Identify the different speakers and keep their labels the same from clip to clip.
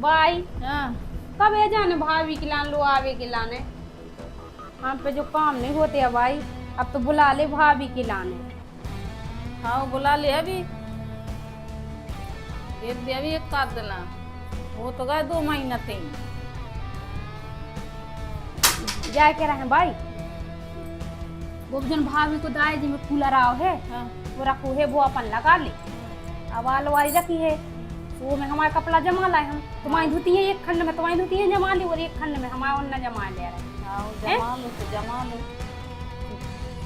Speaker 1: भाई
Speaker 2: हाँ
Speaker 1: कब है जाने भाभी के लाने लो आवे के लाने। हम पे जो काम नहीं होते है भाई, अब तो बुला ले भाभी के लाने।
Speaker 2: हाँ बुला ले अभी दे अभी एक काट देना। वो तो गए 2 महीना 3।
Speaker 1: जाए के रहे भाई, वो जन भाभी को दाए जी में कूलर आओ है,
Speaker 2: हाँ
Speaker 1: वो रखो है, वो अपन लगा ले। अब अलमारी रखी है, वो में हमारे कपड़ा जमा लाए हम। तुम्हारी धोती है एक खंड में, तुम्हारी धोती है जमा ली, और एक खंड में हमारा उन्ना जमा ले रहे।
Speaker 2: हाँ जमा लो तो जमा लो।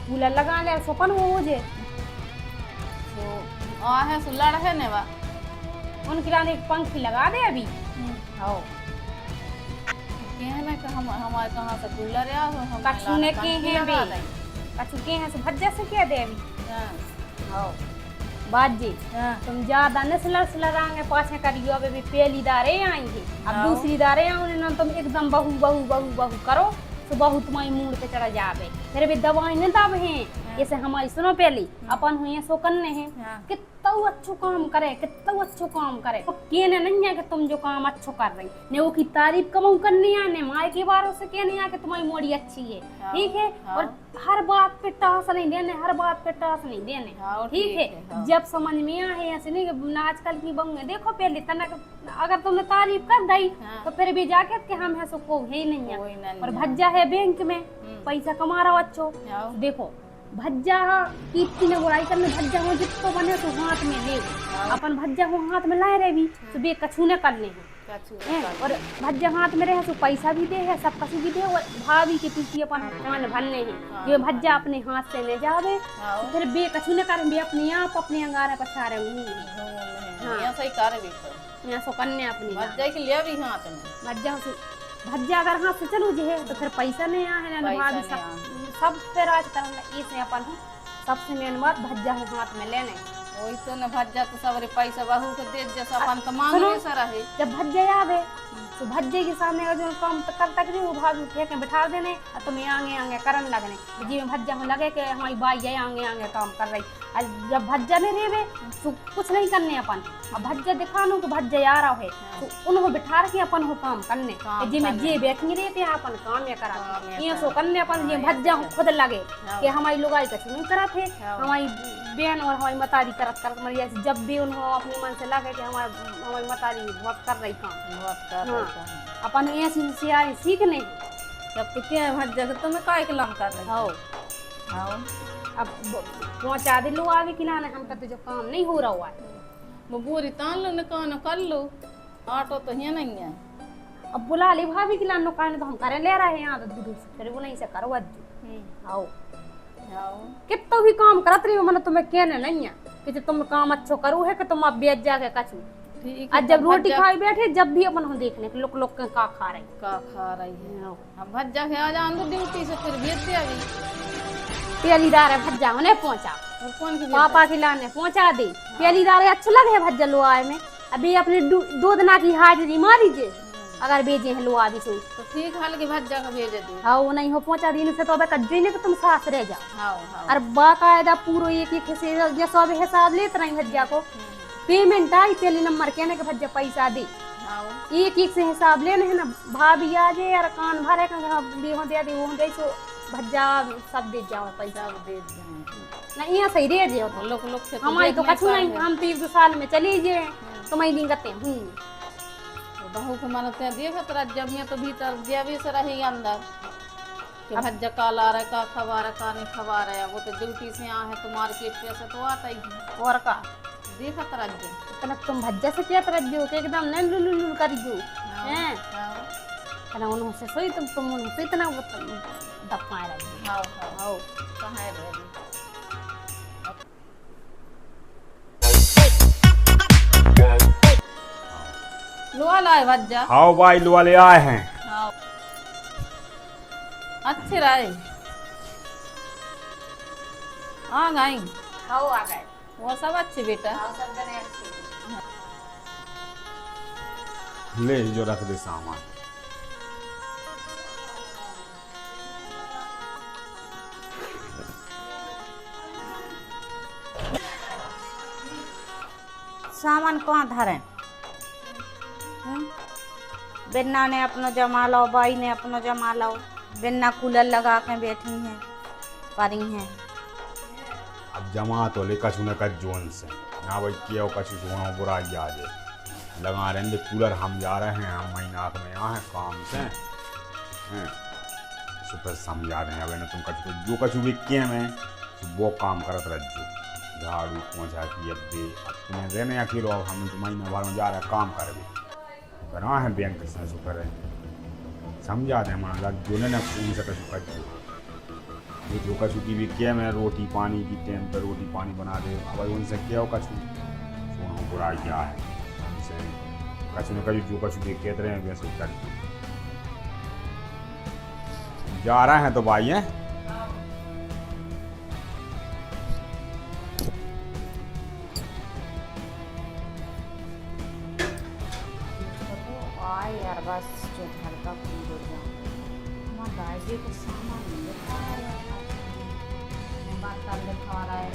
Speaker 1: कूलर लगा ले सोपन वो जे
Speaker 2: तो आ है सुलड़ है ने बा
Speaker 1: उनके लाने एक पंखी लगा दे अभी। आओ
Speaker 2: कहना कि हम हमारे कहाँ से कूलर है हम
Speaker 1: कछु ने के हैं बे, कछु के हैं सो भज्जा से क्या दे अभी।
Speaker 2: हाँ
Speaker 1: आओ बात जी,
Speaker 2: हाँ
Speaker 1: तुम ज्यादा न सलराएंगे पाछे करियो। अब भी पहली दारे आएंगे, अब
Speaker 2: हाँ।
Speaker 1: दूसरी दारे आऊंगे ना, तुम एकदम बहू बहू बहू बहू करो तो बहू तुम्हारी मूड पे चढ़ जावे। फिर भी दवाई न दब हैं जैसे हमारी। सुनो पहले अपन हुए सो करने हैं, कितना अच्छो काम करे, कितना अच्छो काम करे। तो कहने नहीं है कि तुम जो काम अच्छो कर रही ने वो की तारीफ कमाऊ करनी है, ने माए के बारों से कहनी है कि तुम्हारी मोड़ी अच्छी है। ठीक है, और हर बात पे टास नहीं देने, हर बात पे टास नहीं देने। ठीक है, जब समझ में आए ऐसे नहीं कि आजकल की बहू है देखो पहले तनक अगर तुमने तारीफ कर दी तो फिर भी जाके कि हम है सो को है नहीं है। और भज्जा है बैंक में पैसा कमा रहा अच्छो। देखो भज्जा कितनी ने बुराई करने, भज्जा हो जितो बने तो हाथ में ले अपन भज्जा हो हाथ में लाए रहे भी तो बे कछु न करने हैं। और भज्जा हाथ में रहे तो पैसा भी दे है, सब कछु भी दे। और भाभी के पीछे अपन कान भरने हैं, जो भज्जा अपने हाथ से ले जावे तो फिर बे कछु न करें, बे अपने आप अपने अंगारे पछारे
Speaker 2: हाँ सही कर भी तो
Speaker 1: यहाँ सो कन्या अपनी
Speaker 2: भज्जा के लिए भी हाथ में
Speaker 1: भज्जा से भज्जा अगर हाथ से चलू जे है तो फिर पैसा नहीं आए ना। भाभी सब पे राज करना इसे अपन सबसे मेन बात भज्जा हो हाथ में लेने।
Speaker 2: वही तो न भज्जा तो सब पैसा बहू के दे जैसा अपन तो मांग ले सारा है।
Speaker 1: जब भज्जा आवे तो भज्जे के सामने अगर जो काम कर तक नहीं वो भाभी फेंके बैठा देने और तुम्हें आगे आगे करन लगने। जी में भज्जा हो लगे कि हमारी बाई ये आगे आगे काम कर रही। और जब भज्जा नहीं रहे तो कुछ नहीं करने अपन। अब भज्जा दिखानो तो भज्जा आ रहा है तो उनको बिठा के अपन हो काम करने जी में जे बैठी रहते हैं अपन काम ये करा ये सो करने अपन ये भज्जा खुद लगे कि हमारी लुगाई कछु नहीं करा थे, हमारी बहन और हमारी मतारी करत मरिया। जब भी उन्होंने अपने मन से लगे कि हमारी मतारी बहुत कर रही काम अपन ऐसी होशियारी सीख नहीं।
Speaker 2: जब तो क्या है भज्जा के तुम्हें काय के लम कर रही
Speaker 1: हो अब पहुंचा दे लो आगे खिलाने हम कहते जो काम नहीं हो रहा हुआ है
Speaker 2: वो बोरी तान लो न कान कर लो। ऑटो तो है नहीं है।
Speaker 1: अब बुला ले भाभी खिलाने कान तो हम करे ले रहे हैं यहाँ तो दूध फिर वो नहीं से करवा आओ कितना भी काम करत रही हो मन तुम्हें कहने नहीं है कि तुम काम अच्छो करो है कि तुम अब बेच जाके कछु। आज जब रोटी खाई बैठे जब भी अपन हम देखने के लोग लोग का खा रही
Speaker 2: है। हम भज्जा के आ जान तो ड्यूटी से फिर भेज दे अभी
Speaker 1: पहली दार है भज्जा होने पहुंचा पापा खिलाने पहुंचा दे। पहली दार अच्छा लगे भज्जा लो आए में अभी अपने 2 दिन की हाजिरी मारी जे अगर भेजे हैं लो आदि से
Speaker 2: तो ठीक हाल के भज्जा का भेज दे।
Speaker 1: हाँ वो नहीं हो पहुंचा दिन से तो अब कज्जे ने तो तुम साथ रह जाओ। और बाकायदा पूरा एक जैसा भी हिसाब लेते रही भज्जा को पेमेंट आई पहले नंबर कहने के भज्जा पैसा दे एक से हिसाब लेने है ना। भाभी आ जाए यार कान भरे दे वो दे सो भज्जा सब दे जाओ पैसा
Speaker 2: दे
Speaker 1: नहीं यहाँ सही रह जाओ
Speaker 2: लोग से
Speaker 1: हमारी तो कछु नहीं। हम तो 1-2 साल में चली जाए तुम्हारी दिन करते हैं
Speaker 2: बहू के मनते देखत जब में तो भीतर जेबी से रही अंदर कि भज्जा काल आ रहा है का खबा रहा का नहीं खबा रहा है। वो तो ड्यूटी से यहाँ है तो मार्केट पे से तो आता ही
Speaker 1: और का
Speaker 2: देखत रज्जे
Speaker 1: इतना तुम भज्जा से क्या तरज्जो कि एकदम न लुलुलु करियो हैं kana उन से सोई तुम उन से इतना दपाए रही।
Speaker 2: हां हां कहां है रे लोआ लाए भज्जा।
Speaker 3: हाँ भाई लोआ ले आए हैं।
Speaker 2: हाँ अच्छे रहे आ गई।
Speaker 1: हाँ आ गए
Speaker 2: वो सब अच्छे बेटा।
Speaker 1: हाँ सब जने अच्छे
Speaker 3: ले जो रख दे सामान।
Speaker 1: सामान कहाँ धरे
Speaker 4: बिन्ना ने अपनो जमा लो, बाई ने अपनो जमा लो। बिन्ना कूलर लगा के बैठी हैं, परी हैं।
Speaker 3: अब जमा तो ले कछु न कछ जोन से ना भाई किया कछु सोना बुरा आ जाए लगा रहेंगे कूलर। हम जा रहे हैं, हम महीना में यहाँ हैं काम से हैं, सुपर समझा रहे हैं। अब ना तुम कछु जो कछु भी किए में वो काम करत रहो, झाड़ू पोछा की अब दे। अब तुम्हें रहने अकेलो, अब हम तो महीना भर में जा रहे हैं काम कर भी बना है बैंक से सुपर है समझा रहे हमारा जो ना फोन से कछु कर जो कछु की भी किया मैं रोटी पानी की टाइम पर रोटी पानी बना दे। अब उनसे क्या हो कछु सोना बुरा क्या है उनसे कछु न कछु जो कछु भी कहते रहे वैसे कर जा रहे हैं तो भाई हैं।
Speaker 4: यार बस जो घर का फूल हो गया माँ दादी को सामान दिखा रहा है, बर्तन दिखा रहा है,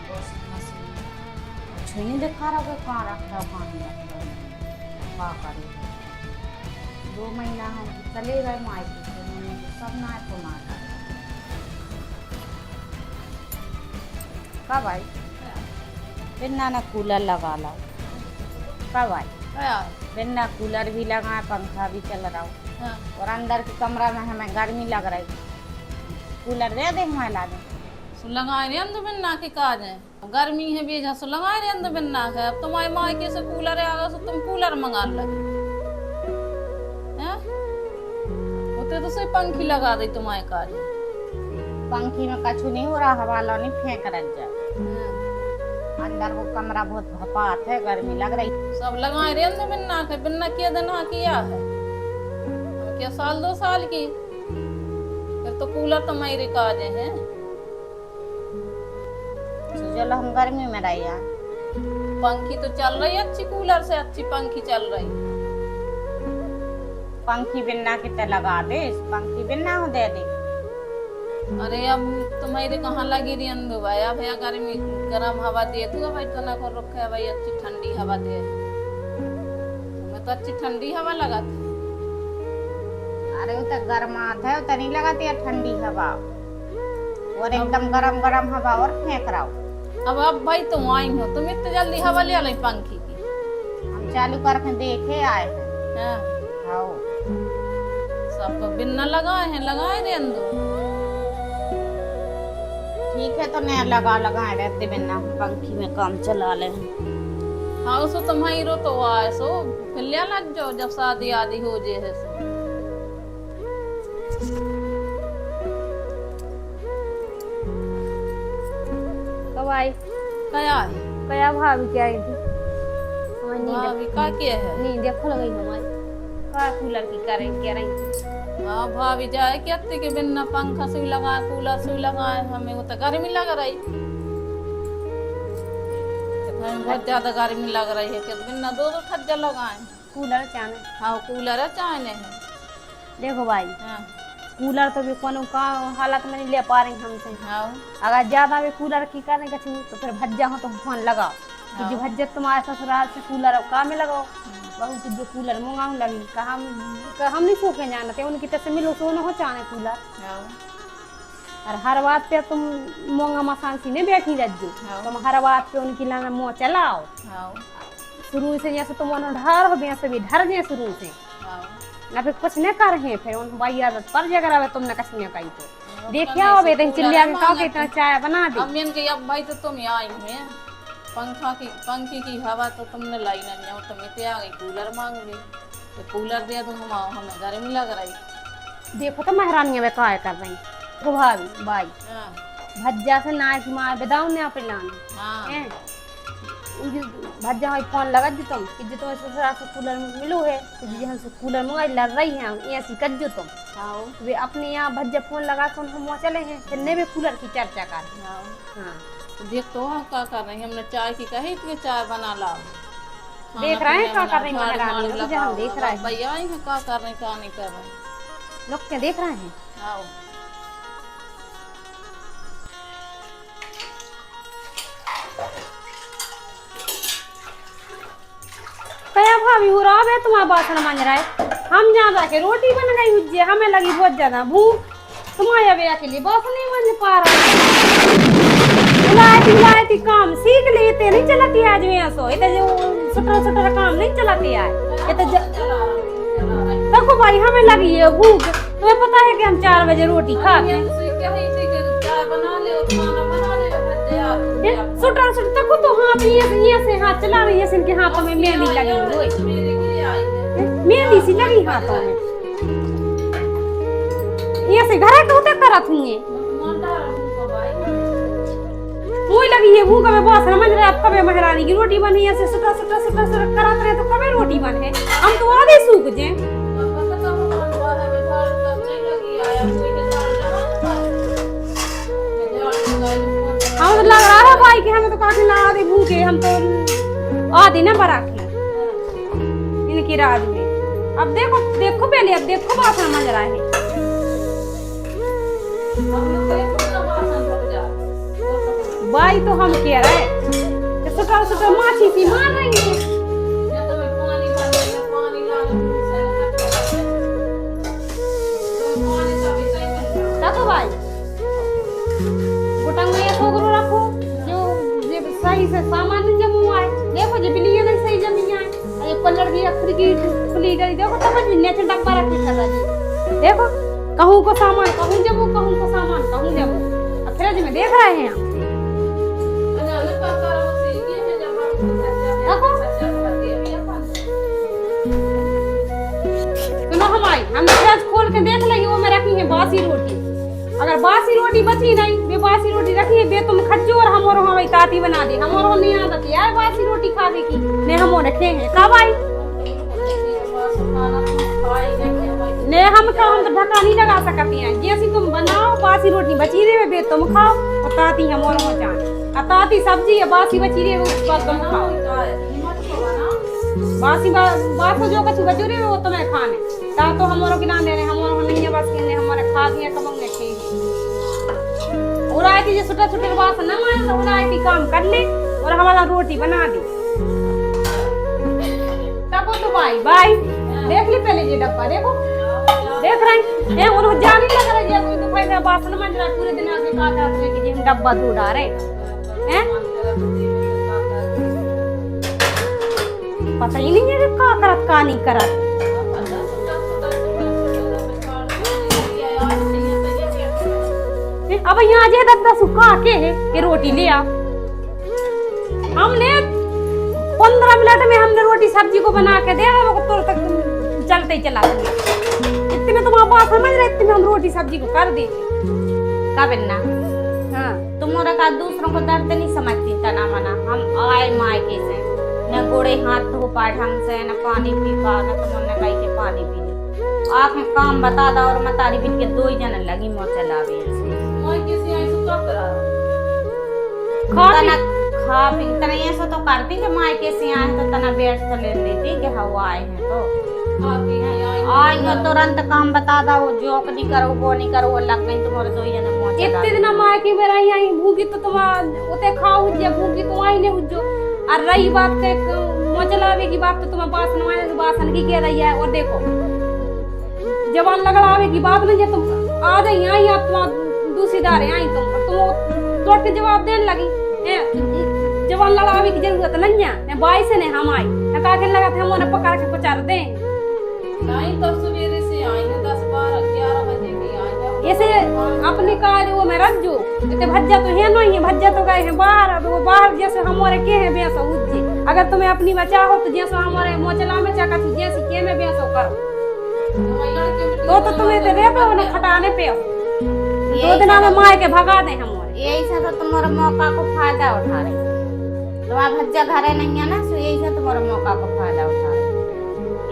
Speaker 4: वॉशिंग मशीन कुछ नहीं दिखा रहा कि कहाँ रखता है पानी रखता है क्या करे। 2 महीना हम चले गए मायके से, मैंने तो सब ना तो ना कब आई बिन्ना ने कूलर लगा लो। कब आई बिन्ना कूलर भी लगा, पंखा भी चल रहा हो और अंदर के कमरा में हमें गर्मी लग रही। कूलर दे दे हमें ला दे
Speaker 2: लगाए रे अंदर बिन्ना के काज है, गर्मी है बेजा सो लगाए रे अंदर बिन्ना के। अब तुम्हारे माँ के से कूलर है आगा, तुम कूलर मंगा लगे हैं, होते तो सिर्फ पंखी लगा दे तुम्हारे काज।
Speaker 4: पंखी में कछु नहीं हो रहा, हवा लो नहीं फेंक रख जा। अंदर वो कमरा बहुत भपात है, गर्मी लग रही।
Speaker 2: सब लगाए रे अंदर बिन्ना के। बिन्ना क्या दिना किया है, क्या 1-2 साल की, फिर तो कूलर तो मेरे काज है।
Speaker 4: चलो हम गर्मी में रही हैं।
Speaker 2: पंखी तो चल रही अच्छी, कूलर से अच्छी पंखी चल रही।
Speaker 4: पंखी बिन्ना के ते लगा दे, पंखी बिन्ना को दे दे।
Speaker 2: अरे अब तुम्हारे कहाँ लगी रही अंदर भाई, अब भैया गर्मी गर्म हवा दे तू भाई, तो ना को रखे भाई अच्छी ठंडी हवा दे। मैं तो अच्छी ठंडी हवा लगाती।
Speaker 4: अरे वो तो गर्मात है, वो तो नहीं लगाती है ठंडी हवा और एकदम गरम गरम हवा और फेंक रहा हो।
Speaker 2: अब भाई तुम आई हो, तुम इतनी जल्दी हवा ले ली पंखी की।
Speaker 4: हम चालू करके देखे आए हैं।
Speaker 2: हाँ
Speaker 4: हाँ
Speaker 2: सब तो बिन्ना लगाए हैं, लगाए रे अंदर।
Speaker 4: ठीक है तो नया लगा रहते बिन्ना, पंखी में काम चला ले।
Speaker 2: हाँ उसो तुम्हारी रो तो आए सो फिर ले लग जाओ जब शादी आदि हो जे है सो।
Speaker 1: कब आई
Speaker 2: क्या है
Speaker 1: कया भाभी क्या आई थी हमारी
Speaker 2: भाभी का क्या है?
Speaker 1: नींद देखो लगी हमारी का कूलर की करें क्या रही।
Speaker 2: हाँ भाभी जाए क्या के बिना पंखा सुई लगाए कूलर सुई लगाए, हमें वो तो गर्मी लग रही, बहुत ज्यादा गर्मी लग रही है कि बिना 2 खज्जा लगाए।
Speaker 1: कूलर चाने
Speaker 2: हाँ कूलर है चाहने है।
Speaker 1: देखो भाई
Speaker 2: हाँ
Speaker 1: कूलर तो भी कोनो का हालत में नहीं ले पा रही हमसे।
Speaker 2: हाँ
Speaker 1: अगर ज्यादा भी कूलर की करने का छू तो फिर भज्जा हो तो फोन लगाओ कि जो भज्जा तुम्हारे ससुराल से कूलर अब काम में लगाओ। बहू की जो कूलर मंगाऊं लगी हम नहीं सो के जाना थे उनकी तरफ से मिलो सोना हो चाहे कूलर। और हर बात पे तुम मोंगा मसान सी नहीं बैठी रज्जू, तुम हर बात पे उनकी लाना मुँह चलाओ। शुरू से जैसे तुम ढार हो वैसे भी ढर गए शुरू से ना, फिर कुछ नहीं कर रहे फिर उन भाई आदत पर जगह रहे तुमने कुछ नहीं कही तो देखिए आओ बेटे चिल्लिया के कहो कि इतना चाय बना दे।
Speaker 2: अब इनके अब भाई तो तुम आई हैं, पंखी की हवा तो तुमने लाई नहीं, तुम इतने आ गई कूलर मांग ली तो कूलर दे दो हमें गर्मी लग रही।
Speaker 1: देखो तो महारानियां वे काय कर रही तो भाभी भाई भज्जा से ना की माँ बेदाऊ ने आप लाने भज्जा भाई फोन लगा दी तुम कि जो तुम ससुराल से कूलर मिलो है तो जी हमसे कूलर मंगाई लड़ रही है ऐसी कर जो तुम वे अपने यहाँ भज्जा फोन लगा कर हम वहाँ चले हैं फिर नहीं भी कूलर की चर्चा कर। हाँ
Speaker 2: तो देख तो हम क्या कर रहे हैं, हमने चाय की कही थी चाय बना लाओ,
Speaker 1: देख रहे हैं क्या कर रही महारानी हम देख रहे हैं
Speaker 2: भैया क्या कर रहे हैं क्या नहीं कर रहे
Speaker 1: लोग क्या देख रहे हैं।
Speaker 2: आओ
Speaker 1: कया का भी हो रहा है, तुम्हारा बासन मंज रहा है। हम जहाँ जाके रोटी बन गई हुई, हमें लगी बहुत ज्यादा भूख, तुम्हारे बेटा के लिए बासन नहीं मंज पा रहा। बुलाती काम सीख लेते नहीं चलाती आज में सो ये जो छोटा काम नहीं चलाती है ये तो देखो भाई हमें लगी है भूख। तुम्हें पता है कि हम 4 बजे रोटी खाते हैं। छोटा तक तो हाथ ये से हाथ चला रही है, इनके हाथों में मेहंदी लगी हुई, मेहंदी सी लगी हाथों में। ये से घर के होते करत हुए वही लगी है भूख में बहुत समझ रहे। अब कबे महारानी की रोटी बनी ऐसे सुटा करत रहे तो कबे रोटी बने, हम तो आधे सूख जे। हम तो लग रहा है भाई कि हमें तो काफी ना आधे भूखे, हम तो आधे ना बराखे इनकी राज में। अब देखो पहले, अब देखो बात समझ रहा है। भाई तो हम कह रहे छोटा माछी सी मार रही है। देखो भाई गुटंग में छोकरो रखो जो सही से सामान जमू आए। देखो जी बिल्ली नहीं सही जमी आए, ये पलट की अखरी की खुली गई। देखो तब नीचे डब्बा रखी खड़ा जी। देखो कहूं को सामान कहूं जमू, कहूं को सामान कहूं जमू। अब फ्रिज में देख रहे हैं हम। सुनो हमारी, हम फ्रिज खोल के देख लेंगे, वो में रखी है बासी रोटी। अगर बासी रोटी बची नहीं, वे बासी रोटी रखी है, बे तुम खज्जो और हम और हमारी ताती बना दे। हम और नहीं आदत यार बासी रोटी खाने की, ने हम रखे हैं कब आई ने हम तो ढका नहीं लगा सकती हैं। जैसी तुम बनाओ बासी रोटी बची रहे बे तुम खाओ, और ताती हम और हो जाए। ताती सब्जी है बासी बची रहे वो बस तुम खाओ। बासी जो कछु बची रहे वो तुम्हें खाने ता तो हम और किना दे रहे, हम और नहीं है बस के हमारे खा दिया कमंगे ठीक। और आई थी जो छोटे बासन ना मारे तो आई थी काम कर ले और हमारा रोटी बना दी। तब तो बाय देख ली पहले ये डब्बा देखो, देख रहे हैं और जाने लग रहा है कोई तो पैसा बासन मंज रहा पूरे दिन आके काटा लेके हम डब्बा धो रहे हैं। पता ही नहीं है का करत का नहीं करत। अब यहाँ जे दद्दा सुखा के है ये रोटी ले आ। हमने 15 मिनट में हमने रोटी सब्जी को बना के दे तो तक चलते ही चला इतने में तुम आप समझ रहे, इतने में हम रोटी सब्जी को कर देते
Speaker 4: का बिन्ना। हाँ तुम्हारा का दूसरों को दर्द नहीं समझती तना मना। हम आए मायके से न गोड़े हाथ धो पा ढंग से, न पानी पी पा, न तुमने कहीं के पानी पी ले। आँखें काम बता दा और मतारी बिन के 2 जन लगी मोह चलावे खा पी तना ऐसा तो करती कि मायके से आए तो तना बैठ तो ले लेती कि हवा आए हैं तो आएंगे तुरंत काम बता दा। वो जोक नहीं करो वो नहीं करो, वो लग गई तुम्हारे 2 जन मोह चला।
Speaker 1: इतने दिन मायके में रही आई भूखी तो तुम उते खाओ जे भूखी तुम आई ले जो। और रही बात के मोह चलावे की बात तो तुम बासन की कह रही है। और देखो जवान लगड़ावे की बात नहीं है, तुम आ जाई आई आप तुम दूसरी दारे आई तुम तोड़ के जवाब देने लगी है। जवान लड़ावे की जरूरत नहीं है, बाई से ने हम आई न का के लगा थे हम उन्हें पकड़ के पचार दे।
Speaker 2: नहीं तो सवेरे से आई है 10 12 11 बजे की आई है।
Speaker 1: ऐसे अपने कार्य वो मैं रख जो इतने भज्जा तो है नहीं है, भज्जा तो गए हैं बाहर। अब वो बाहर जैसे हमारे के हैं बेसो उज्जे। अगर तुम्हें अपनी बचा हो तो जैसे हमारे मोचला में चाका जैसे के में बेसो करो तो तुम्हें तो रे पे उन्हें खटाने पे हो 2 दिन में मार के भगा दे हमारे।
Speaker 4: यही से तो तुम्हारे मौका को फायदा उठा रही। तुम्हारा भज्जा घरे नहीं है ना, सो यही से तुम्हारे मौका को फायदा उठा रही।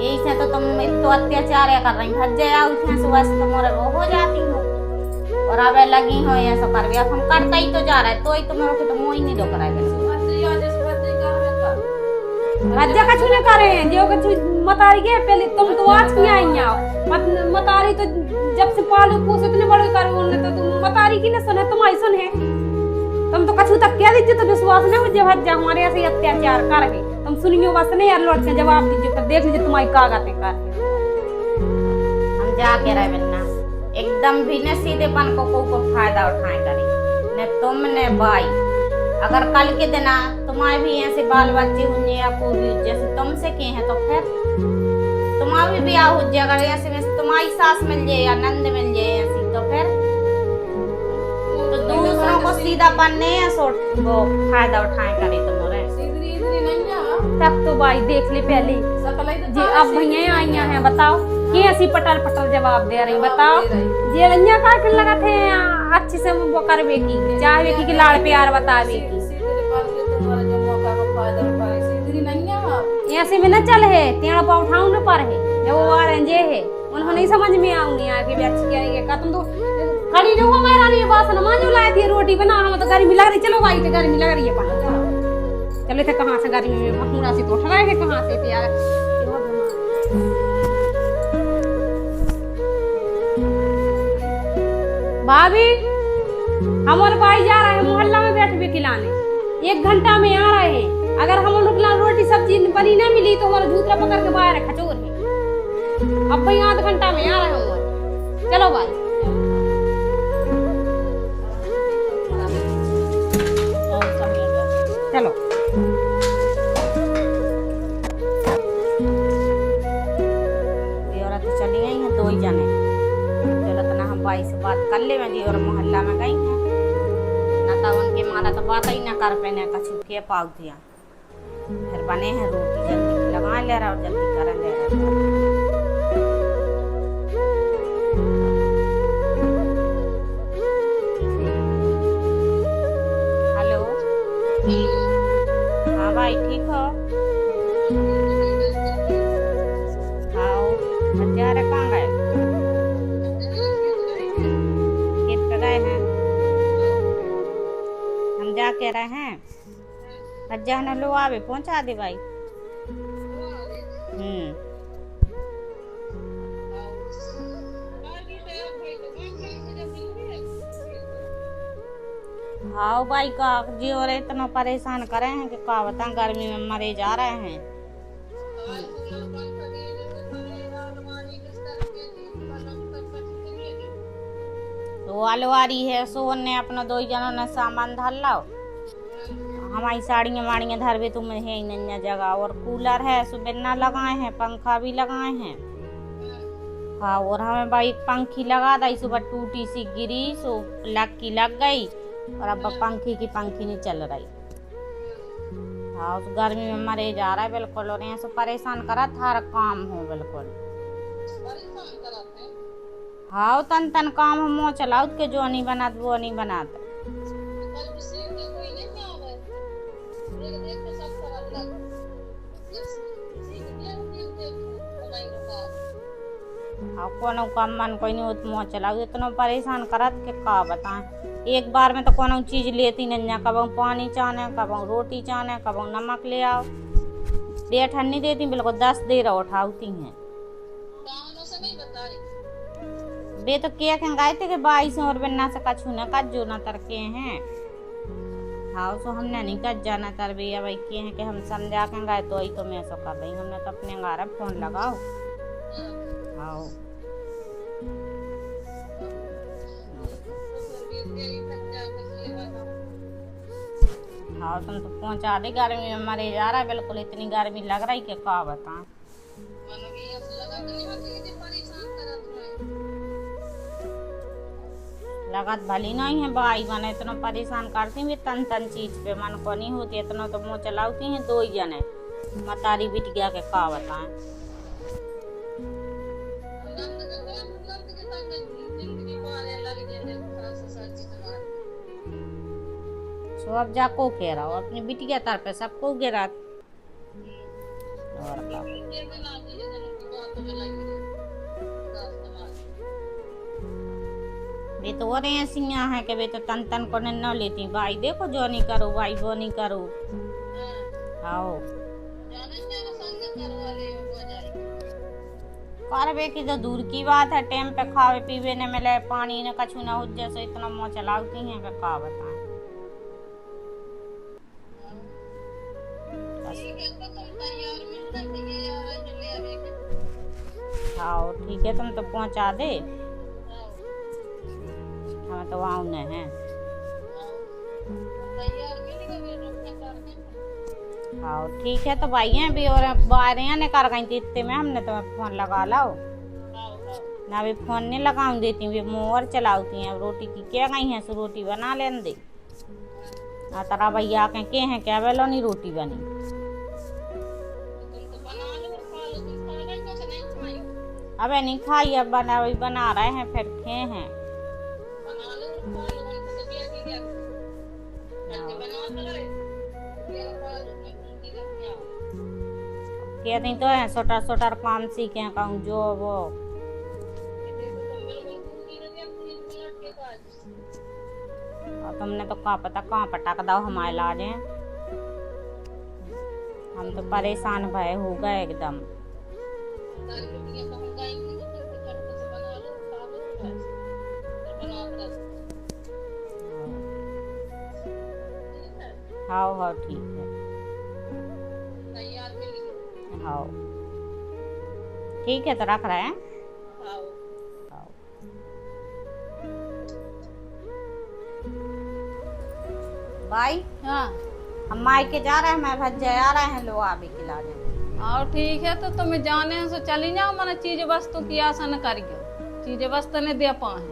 Speaker 4: यही से तो तुम तो अत्याचार कर रही। भज्जे आओ थे सुबह से तुम्हारे वो हो जाती हो और अब लगी हो ये सब कर। अब हम करता ही तो जा रहे तो ही तुम्हारे को तो मुंह ही नहीं दो कराए।
Speaker 1: भज्जा कछु न करे हैं जो कछु मतारी के पहले तुम तो आज की आई आओ मतारी तो जब से पालू पोस इतने बड़े करे उन्होंने तो तुम मतारी की न सुने तुम्हारी सुने। तुम तो कछु तक कह दीजिए तो विश्वास नहीं मुझे भज्जा हमारे ऐसे अत्याचार कर गए। तुम सुनियो बस नहीं यार, लौट के जवाब दीजिए, फिर देख लीजिए तुम्हारी का गाते कर।
Speaker 4: हम जाके रहे बिना एकदम भी न सीधेपन को फायदा उठाए करी, न तुम न भाई। अगर कल के दिन तुम्हारे भी ऐसे बाल बच्चे हुए या कोई भी जैसे तुमसे किए हैं, तो फिर तुम्हारा भी ब्याह हो जाए, अगर ऐसे में तुम्हारी सास मिल जाए या नंद मिल जाए ऐसी, तो फिर तो दूसरों को सीधापन नहीं है वो फायदा उठाए करे तुम्हारे।
Speaker 2: इधरी इधरी नहीं जा
Speaker 1: तब तो भाई देख ले पहले
Speaker 2: सकल ही तो
Speaker 1: जी, अब भैया आई हैं, बताओ कि ऐसी पटल पटल जवाब दे रही, बताओ ये रंजा का के लगा थे अच्छे से वो करवे की चाहे की लाड़ प्यार बतावे की,
Speaker 2: सीधे पर के तुम्हारा जो मौका का फायदा उठाए सीधरी नहीं है आप।
Speaker 1: ऐसे में न चल है तेरा पा उठाऊ न पर है जब वो आ रहे है उनको नहीं समझ में आऊंगी आगे भी अच्छी करेंगे का तुम तो खड़ी रहो मेरा नहीं बात ना मान जो लाए थे रोटी बना, हम तो गर्मी लग रही, चलो भाई तो गर्मी लग रही है पानी चले थे कहाँ से गर्मी में मखूड़ा से तो उठ रहे थे कहाँ से थे यार। भाभी हमारे भाई जा रहे हैं मोहल्ला में बैठ के खिलाने, 1 घंटा में आ रहे हैं, अगर हम लोग रोटी सब्जी बनी ना मिली तो हमारा जूतरा पकड़ के बाहर खचोर है। अब भाई आध घंटा में आ रहे हैं, चलो भाई चलो।
Speaker 4: ये औरत तो चली गई हैं 2 ही जने, चलो तना हम भाई से बात कर ले जी, और मोहल्ला में गई हैं ना, तब उनके मारा तो बात ही ना कर पाने कछु के पाव दिया, फिर बने हैं रोटी जल्दी लगा ले रहा और जल्दी कर ले रहा। हेलो हाँ भाई ठीक हो? हाँ बच्चा रे कहाँ गए? खेत पे गए हैं, हम जाके रहे हैं, बच्चा ने लो आवे पहुंचा दे भाई। हाँ भाई का जी और इतना परेशान करे हैं कि का बता, गर्मी में मरे जा रहे हैं। तो अलवारी है सोन ने अपना 2 जनों ने सामान धर लाओ, हमारी साड़ियाँ वाड़ियाँ धर भी तुम है ही नहीं जगह, और कूलर है सुबह लगाए हैं, पंखा भी लगाए हैं। हाँ और हमें भाई पंखी लगा दी, सुबह टूटी सी गिरी सो लक्की लग गई, और अब पंखी की पंखी नहीं चल रही। हाँ उस गर्मी में मरे जा रहा है बिल्कुल, और यहाँ से परेशान करा थारा काम हो बिल्कुल। हाँ तन तन काम हम चलाओ के जो नहीं बनात वो नहीं बनाते। हाँ कोनो काम मन कोई नहीं मुँह चलाओ, इतना परेशान करत के का बताएं। एक बार में तो कोनो चीज लेती नहीं, कब पानी चाहने, कब रोटी चाहने, कब नमक ले आओ, डेट नहीं देती बिल्कुल 10 देर उठाती हैं। बे तो क्या गए थे कि 22 और बिना से कछु न कच जो न तरके हैं। हाँ सो हमने नहीं कच जाना तर भैया भाई के हैं कि हम समझा के गए तो ही तो मैं सो कर रही, हमने तो अपने घर फोन लगाओ। हाँ हाँ तुम तो पहुंचा दे, गर्मी में मरे जा रहा है बिल्कुल, इतनी गर्मी लग रही कि का बताएं। लगत भली नहीं है भाई, मन इतना परेशान करती भी तन तन चीज पे मन को नहीं होती, इतना तो मुँह चलाती हैं 2 ही जने, मतारी बिट गया के का बताएं। सो अब जाको कह रहा हो अपनी बिटिया तार पे सबको गिरा और का। वे तो और ऐसी है कि वे तो तन तन को न लेती, भाई देखो जो नहीं करो भाई वो नहीं करो। आओ करवे की जो दूर की बात है, टाइम पे खावे पीवे न मिले, पानी न कछु न हो, जैसे इतना मुँह चलाती हैं कि का बताएं। हाँ ठीक है, तुम तो पहुंचा दे, हम तो वहाँ न है। हाँ ठीक है, तो भाई हैं भी और बाहर ने कर गई थी इतने में, हमने तुम्हें फोन लगा लाओ ना, अभी फोन नहीं लगाऊं देती हूँ, मुँह और चलाती हैं। अब रोटी की क्या गई हैं, सो रोटी बना लेन दे। तारा भैया के हैं क्या बेलो नहीं रोटी बनी। अबे नहीं खाई, अब बना रहे हैं, फिर खे हैं। कहती तो है छोटा छोटा काम सीखे कहूँ जो वो। और तुमने तो कहाँ पता कहाँ पटक दो हमारे लाज हैं, हम तो परेशान भय हो गए एकदम। हाँ हाँ ठीक है, हाँ ठीक है, तो रख रहे हैं। हाँ। भाई
Speaker 2: हाँ
Speaker 4: हम मायके जा रहे हैं, मैं भज्जे आ रहे हैं, लोग अभी खिला दें।
Speaker 2: और ठीक है, तो तुम्हें जाने हैं सो चली जाओ, मैंने चीज वस्तु की आशा न करियो, चीज वस्तु ने दे पाए,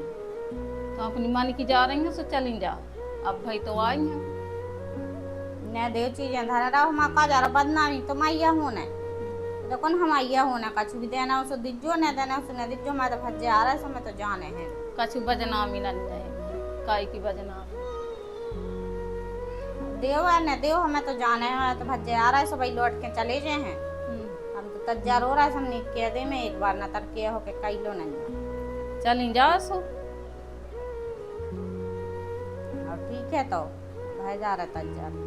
Speaker 2: तो अपनी मन की जा रही हैं सो चली जाओ। अब भाई तो आई हैं
Speaker 4: ने देव चीजें धरा रहा हम का जा रहा बदनामी तो मैया होने, देखो हम मैया होने कछु भी देना उसे दिज्जो न देना उसे न दिज्जो, मैं तो भज्जे आ रहा है, समय तो जाने हैं।
Speaker 2: कछु बजनामी नहीं है, काई की बजनामी
Speaker 4: देव है न देव, हमें तो जाने हैं, तो भज्जे आ रहा है, सब लौट के चले जाए हैं। हम तो तज्जार हो रहा है, हमने कह दे में एक बार न तर के हो के कई लो नहीं
Speaker 2: चली जाओ सो।
Speaker 4: और ठीक है, तो भाई जा रहा तज्जार।